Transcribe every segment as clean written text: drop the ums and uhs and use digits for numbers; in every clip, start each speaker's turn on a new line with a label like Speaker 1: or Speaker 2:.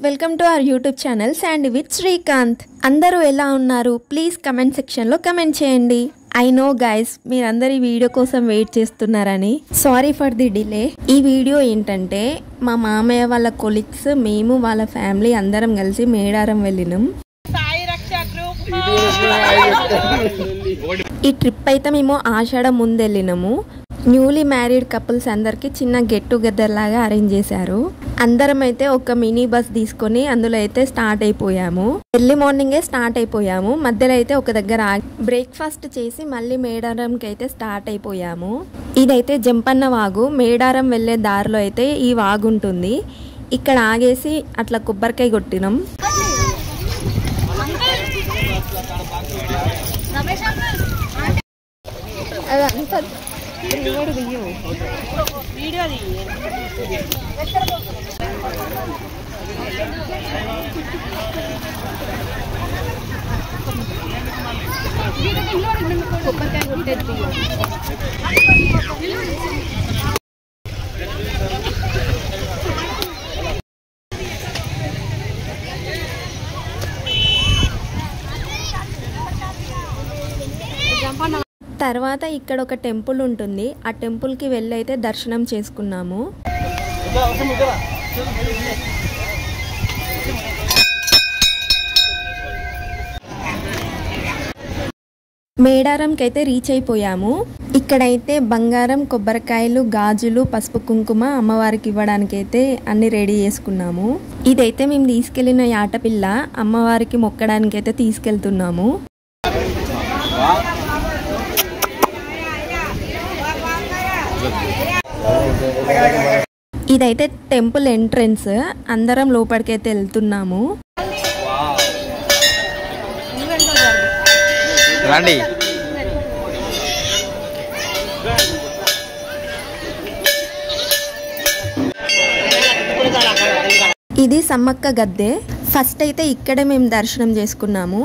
Speaker 1: Welcome to our YouTube channel Sandy with Srikanth. అందరూ ఎలా ఉన్నారు? ప్లీజ్ కమెంట్ సెక్షన్లో కమెంట్ చేయండి. ఐ నో గైస్, మీరందరూ ఈ వీడియో కోసం వెయిట్ చేస్తున్నారని. Sorry for the delay. ఈ వీడియో ఏంటంటే మా మామయ్య వాళ్ళ కొలీగ్స్, మేము వాళ్ళ ఫ్యామిలీ అందరం కలిసి మేడారం వెళ్ళినాం. ఈ ట్రిప్ అయితే మేము ఆషాఢం ముందు వెళ్ళినాము. న్యూలీ మ్యారీడ్ కపుల్స్ అందరికి చిన్న గెట్ టుగెదర్ లాగా అరేంజ్ చేశారు. అందరం అయితే ఒక మినీ బస్ తీసుకొని అందులో అయితే స్టార్ట్ అయిపోయాము. ఎర్లీ మార్నింగే స్టార్ట్ అయిపోయాము. మధ్యలో అయితే ఒక దగ్గర బ్రేక్ఫాస్ట్ చేసి మళ్ళీ మేడారంకి అయితే స్టార్ట్ అయిపోయాము. ఇదైతే జంపన్న వాగు. మేడారం వెళ్ళే దారిలో అయితే ఈ వాగు ఉంటుంది. ఇక్కడ ఆగేసి అట్లా కొబ్బరికాయ కొట్టినాం. తర్వాత ఇక్కడ ఒక టెంపుల్ ఉంటుంది. ఆ టెంపుల్కి వెళ్ళి అయితే దర్శనం చేసుకున్నాము. మేడారంకి అయితే రీచ్ అయిపోయాము. ఇక్కడైతే బంగారం, కొబ్బరికాయలు, గాజులు, పసుపు, కుంకుమ అమ్మవారికి ఇవ్వడానికి అయితే అన్ని రెడీ చేసుకున్నాము. ఇదైతే మేము తీసుకెళ్లిన యాటపిల్ల అమ్మవారికి మొక్కడానికి అయితే తీసుకెళ్తున్నాము. ఇదైతే టెంపుల్ ఎంట్రన్స్. అందరం లోపలికైతే వెళ్తున్నాము. ఇది సమ్మక్క గద్దె. ఫస్ట్ అయితే ఇక్కడే మేము దర్శనం చేసుకున్నాము.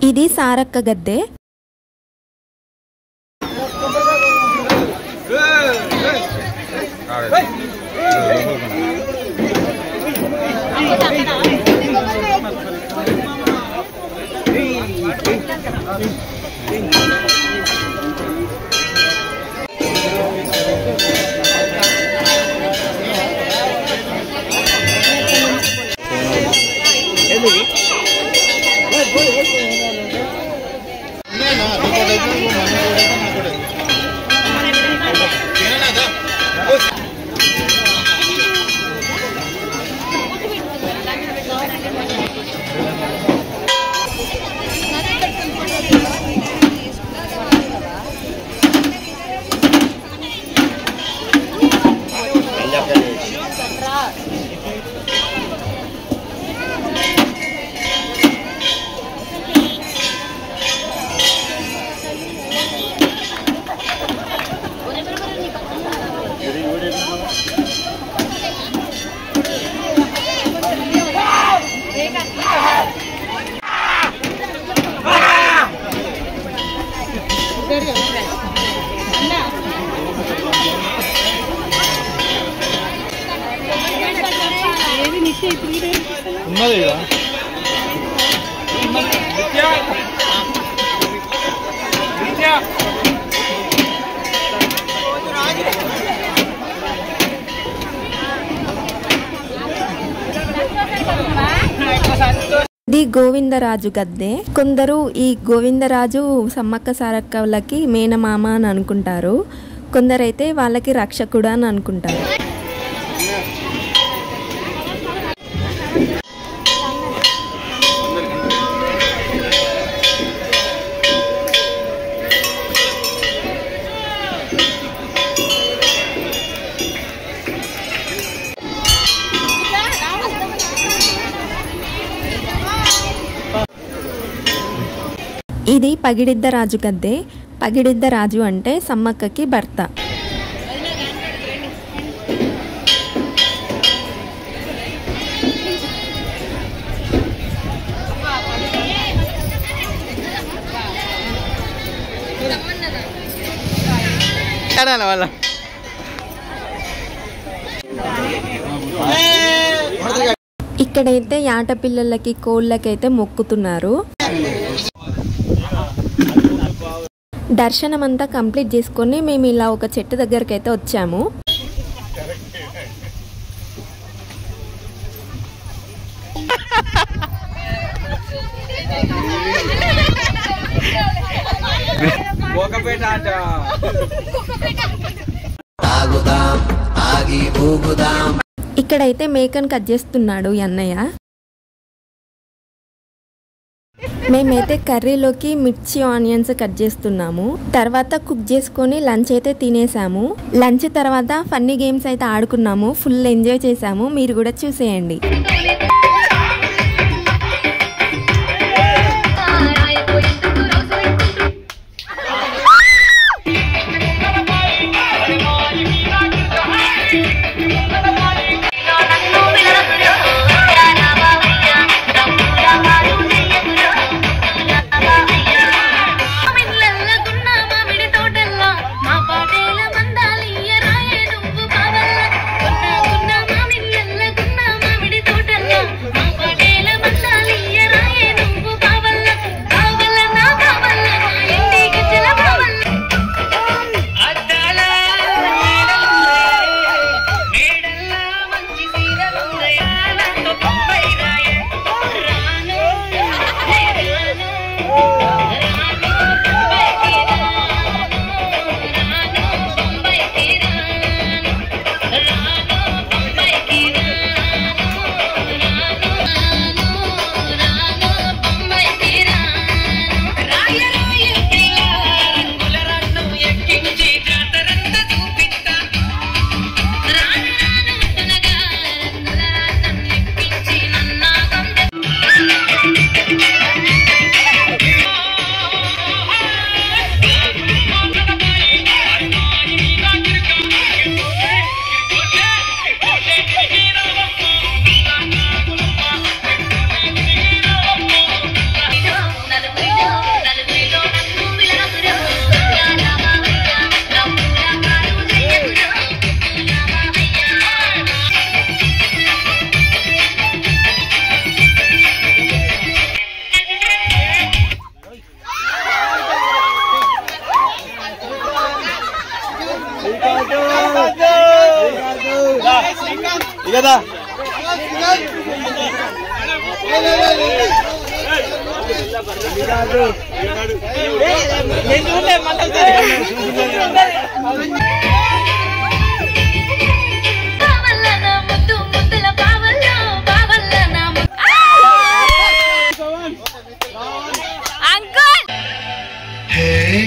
Speaker 1: ఇది సారక్క గద్దె. ఇది గోవిందరాజు గద్దె. కొందరు ఈ గోవిందరాజు సమ్మక్క సారక్కలకి మేనమామ అని అనుకుంటారు. కొందరైతే వాళ్ళకి రక్షకుడు అని అనుకుంటారు. ఇది పగిడిద్దరాజు గద్దె. పగిడిద్దరాజు అంటే సమ్మక్కకి భర్త. ఇక్కడైతే యాట పిల్లలకి కోళ్ళకైతే మొక్కుతున్నారు. దర్శనం అంతా కంప్లీట్ చేసుకొని మేము ఇలా ఒక చెట్టు దగ్గరికి అయితే వచ్చాము. ఇక్కడైతే మేకను కట్ చేస్తున్నాడు అన్నయ్య. మేమైతే కర్రీలోకి మిర్చి ఆనియన్స్ కట్ చేస్తున్నాము. తర్వాత కుక్ చేసుకొని లంచ్ అయితే తినేసాము. లంచ్ తర్వాత ఫన్నీ గేమ్స్ అయితే ఆడుకున్నాము. ఫుల్ ఎంజాయ్ చేసాము. మీరు కూడా చూసేయండి.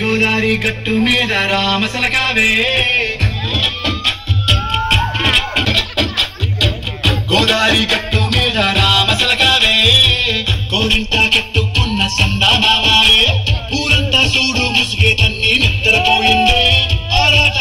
Speaker 2: గోదారి గట్టు మీద రామసలకావే, గోదారి గట్టు మీద రామసలకావే, కోరింట కట్టుకున్న సందామావే, ఊరంతా చూడు ముసుగే తన్ని నిద్రపోయిందే ఆరాట.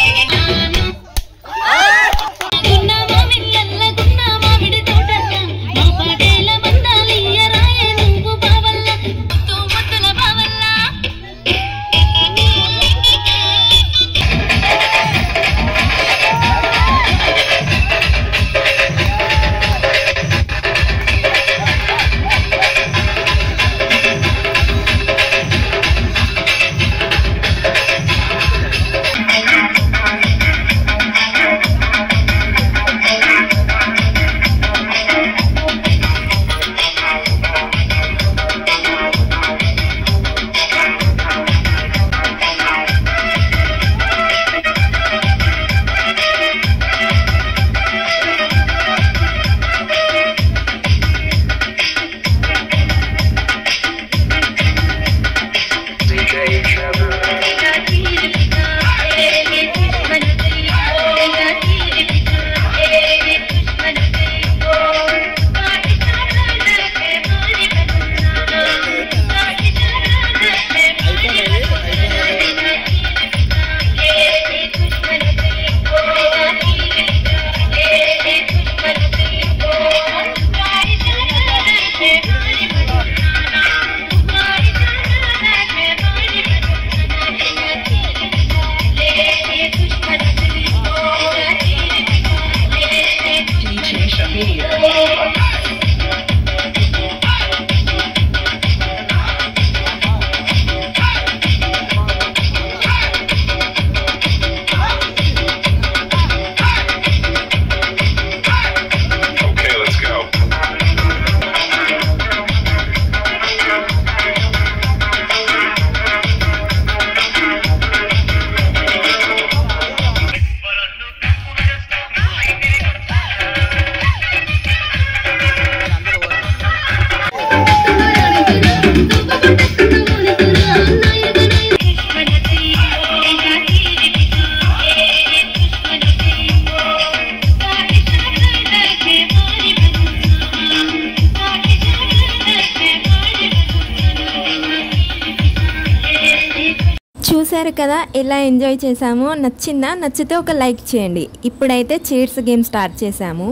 Speaker 1: చూసారు కదా ఎలా ఎంజాయ్ చేసామో. నచ్చిందా? నచ్చితే ఒక లైక్ చేయండి. ఇప్పుడైతే చైర్స్ గేమ్ స్టార్ట్ చేసాము.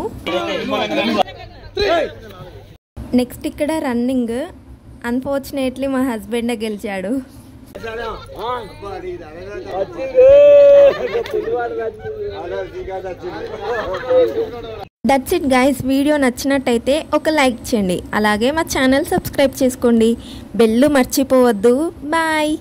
Speaker 1: నెక్స్ట్ ఇక్కడ రన్నింగ్. అన్ఫార్చునేట్లీ మా హస్బెండ్ గెలిచాడు. That's it guys. వీడియో నచ్చినట్టయితే ఒక లైక్ చేయండి. అలాగే మా ఛానల్ సబ్స్క్రైబ్ చేసుకోండి. బెల్ మర్చిపోవద్దు. బాయ్.